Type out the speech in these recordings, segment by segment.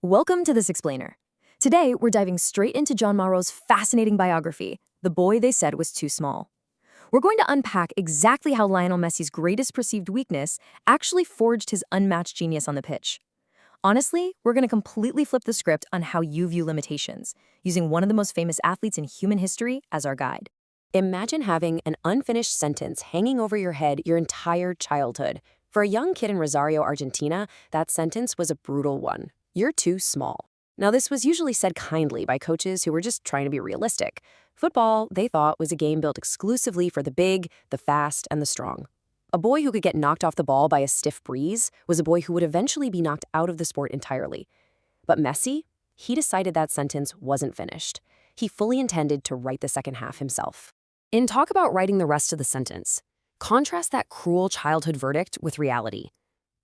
Welcome to This Explainer. Today, we're diving straight into Jan Mauro's fascinating biography, The Boy They Said Was Too Small. We're going to unpack exactly how Lionel Messi's greatest perceived weakness actually forged his unmatched genius on the pitch. Honestly, we're going to completely flip the script on how you view limitations, using one of the most famous athletes in human history as our guide. Imagine having an unfinished sentence hanging over your head your entire childhood. For a young kid in Rosario, Argentina, that sentence was a brutal one. You're too small. Now, this was usually said kindly by coaches who were just trying to be realistic. Football, they thought, was a game built exclusively for the big, the fast, and the strong. A boy who could get knocked off the ball by a stiff breeze was a boy who would eventually be knocked out of the sport entirely. But Messi, he decided that sentence wasn't finished. He fully intended to write the second half himself. In Talk About Writing the Rest of the Sentence, contrast that cruel childhood verdict with reality.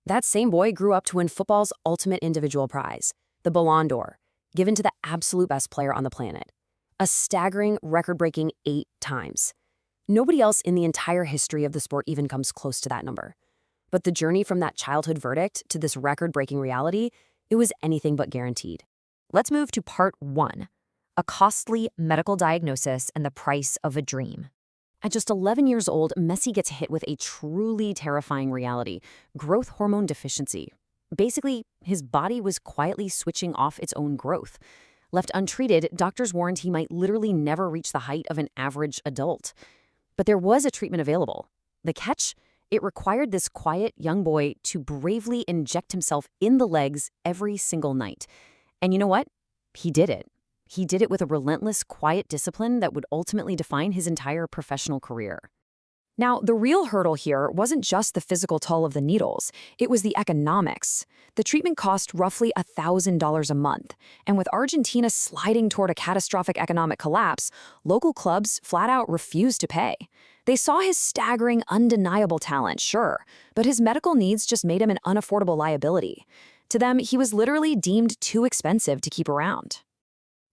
That same boy grew up to win football's ultimate individual prize, the Ballon d'Or, given to the absolute best player on the planet. A staggering, record-breaking 8 times. Nobody else in the entire history of the sport even comes close to that number. But the journey from that childhood verdict to this record-breaking reality, it was anything but guaranteed. Let's move to part 1, a costly medical diagnosis and the price of a dream. At just 11 years old, Messi gets hit with a truly terrifying reality, growth hormone deficiency. Basically, his body was quietly switching off its own growth. Left untreated, doctors warned he might literally never reach the height of an average adult. But there was a treatment available. The catch? It required this quiet young boy to bravely inject himself in the legs every single night. And you know what? He did it. He did it with a relentless, quiet discipline that would ultimately define his entire professional career. Now, the real hurdle here wasn't just the physical toll of the needles, it was the economics. The treatment cost roughly $1,000 a month, and with Argentina sliding toward a catastrophic economic collapse, local clubs flat out refused to pay. They saw his staggering, undeniable talent, sure, but his medical needs just made him an unaffordable liability. To them, he was literally deemed too expensive to keep around.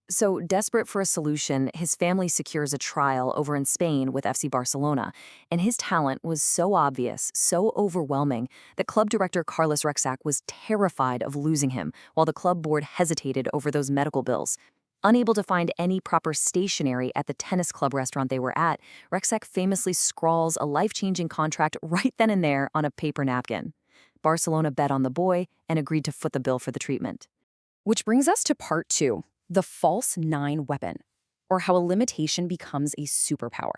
So, desperate for a solution, his family secures a trial over in Spain with FC Barcelona, and his talent was so obvious, so overwhelming, that club director Carlos Rexach was terrified of losing him, while the club board hesitated over those medical bills. Unable to find any proper stationery at the tennis club restaurant they were at, Rexach famously scrawls a life-changing contract right then and there on a paper napkin. Barcelona bet on the boy and agreed to foot the bill for the treatment. Which brings us to part 2. The false 9 weapon, or how a limitation becomes a superpower.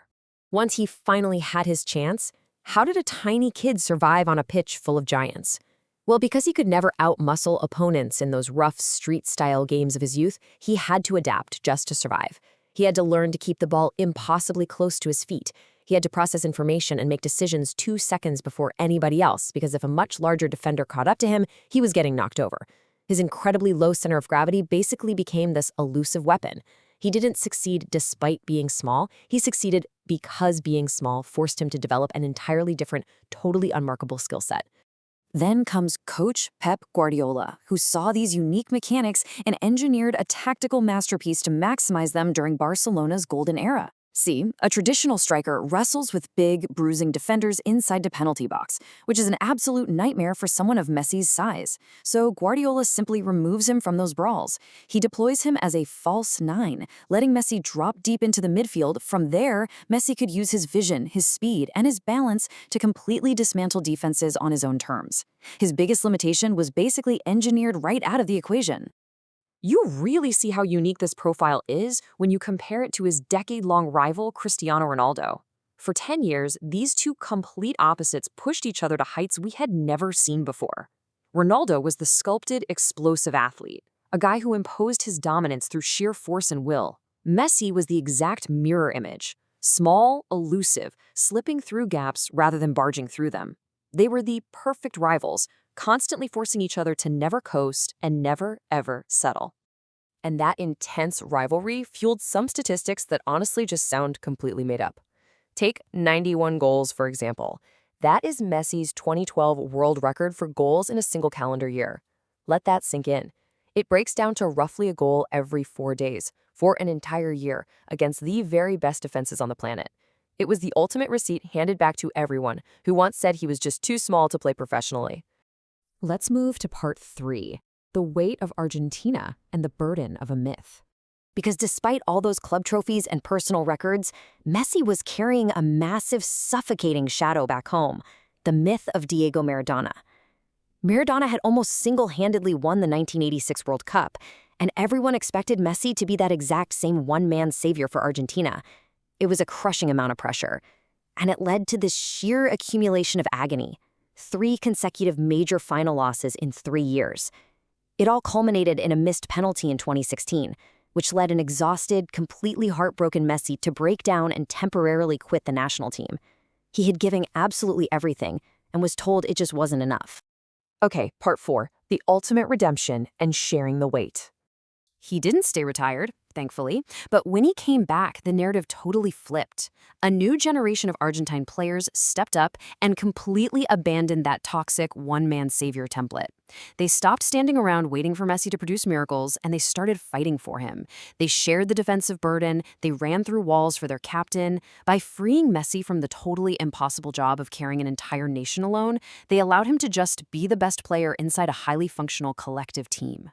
Once he finally had his chance, how did a tiny kid survive on a pitch full of giants? Well, because he could never outmuscle opponents in those rough street-style games of his youth, he had to adapt just to survive. He had to learn to keep the ball impossibly close to his feet. He had to process information and make decisions 2 seconds before anybody else, because if a much larger defender caught up to him, he was getting knocked over. His incredibly low center of gravity basically became this elusive weapon. He didn't succeed despite being small. He succeeded because being small forced him to develop an entirely different, totally unmarkable skill set. Then comes Coach Pep Guardiola, who saw these unique mechanics and engineered a tactical masterpiece to maximize them during Barcelona's golden era. See, a traditional striker wrestles with big, bruising defenders inside the penalty box, which is an absolute nightmare for someone of Messi's size. So Guardiola simply removes him from those brawls. He deploys him as a false 9, letting Messi drop deep into the midfield. From there, Messi could use his vision, his speed, and his balance to completely dismantle defenses on his own terms. His biggest limitation was basically engineered right out of the equation. You really see how unique this profile is when you compare it to his decade-long rival, Cristiano Ronaldo. For 10 years, these two complete opposites pushed each other to heights we had never seen before. Ronaldo was the sculpted, explosive athlete, a guy who imposed his dominance through sheer force and will. Messi was the exact mirror image, small, elusive, slipping through gaps rather than barging through them. They were the perfect rivals, constantly forcing each other to never coast and never, ever settle. And that intense rivalry fueled some statistics that honestly just sound completely made up. Take 91 goals, for example. That is Messi's 2012 world record for goals in a single calendar year. Let that sink in. It breaks down to roughly a goal every 4 days, for an entire year, against the very best defenses on the planet. It was the ultimate receipt handed back to everyone who once said he was just too small to play professionally. Let's move to part 3, The weight of Argentina and the burden of a myth. Because despite all those club trophies and personal records, Messi was carrying a massive, suffocating shadow back home, the myth of Diego Maradona. Maradona had almost single-handedly won the 1986 World Cup, and everyone expected Messi to be that exact same one-man savior for Argentina. It was a crushing amount of pressure, and it led to this sheer accumulation of agony. 3 consecutive major final losses in 3 years. It all culminated in a missed penalty in 2016, which led an exhausted, completely heartbroken Messi to break down and temporarily quit the national team. He had given absolutely everything and was told it just wasn't enough. Okay, part 4, the ultimate redemption and sharing the weight. He didn't stay retired, thankfully, but when he came back, the narrative totally flipped. A new generation of Argentine players stepped up and completely abandoned that toxic one-man savior template. They stopped standing around waiting for Messi to produce miracles, and they started fighting for him. They shared the defensive burden, they ran through walls for their captain. By freeing Messi from the totally impossible job of carrying an entire nation alone, they allowed him to just be the best player inside a highly functional collective team.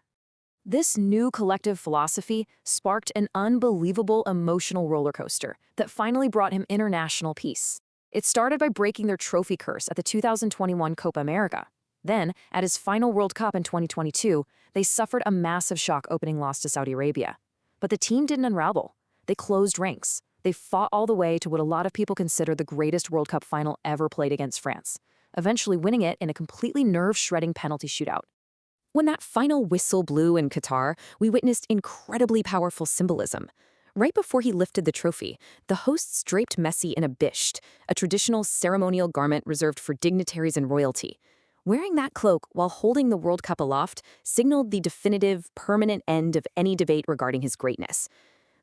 This new collective philosophy sparked an unbelievable emotional roller coaster that finally brought him international peace. It started by breaking their trophy curse at the 2021 Copa America. Then, at his final World Cup in 2022, they suffered a massive shock opening loss to Saudi Arabia. But the team didn't unravel. They closed ranks. They fought all the way to what a lot of people consider the greatest World Cup final ever played against France, eventually winning it in a completely nerve-shredding penalty shootout. When that final whistle blew in Qatar, we witnessed incredibly powerful symbolism. Right before he lifted the trophy, the hosts draped Messi in a bisht, a traditional ceremonial garment reserved for dignitaries and royalty. Wearing that cloak while holding the World Cup aloft signaled the definitive, permanent end of any debate regarding his greatness.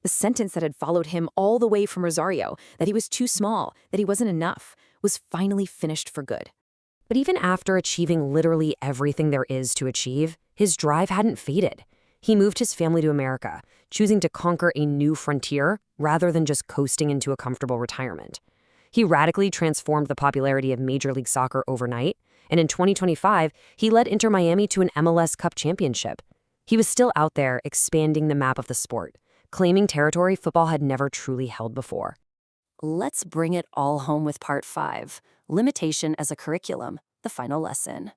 The sentence that had followed him all the way from Rosario, that he was too small, that he wasn't enough, was finally finished for good. But even after achieving literally everything there is to achieve, his drive hadn't faded. He moved his family to America, choosing to conquer a new frontier rather than just coasting into a comfortable retirement. He radically transformed the popularity of Major League Soccer overnight, and in 2025, he led Inter Miami to an MLS Cup championship. He was still out there expanding the map of the sport, claiming territory football had never truly held before. Let's bring it all home with part 5, limitation as a curriculum, the final lesson.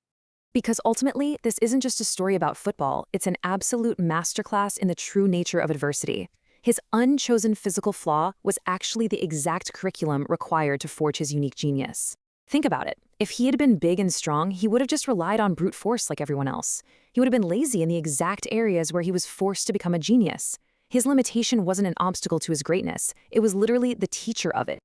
Because ultimately, this isn't just a story about football, it's an absolute masterclass in the true nature of adversity. His unchosen physical flaw was actually the exact curriculum required to forge his unique genius. Think about it. If he had been big and strong, he would have just relied on brute force like everyone else. He would have been lazy in the exact areas where he was forced to become a genius. His limitation wasn't an obstacle to his greatness. It was literally the teacher of it.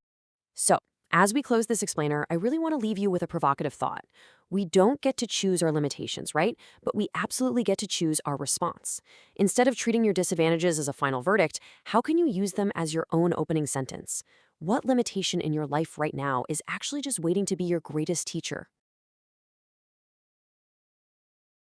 So, as we close this explainer, I really want to leave you with a provocative thought. We don't get to choose our limitations, right? But we absolutely get to choose our response. Instead of treating your disadvantages as a final verdict, how can you use them as your own opening sentence? What limitation in your life right now is actually just waiting to be your greatest teacher?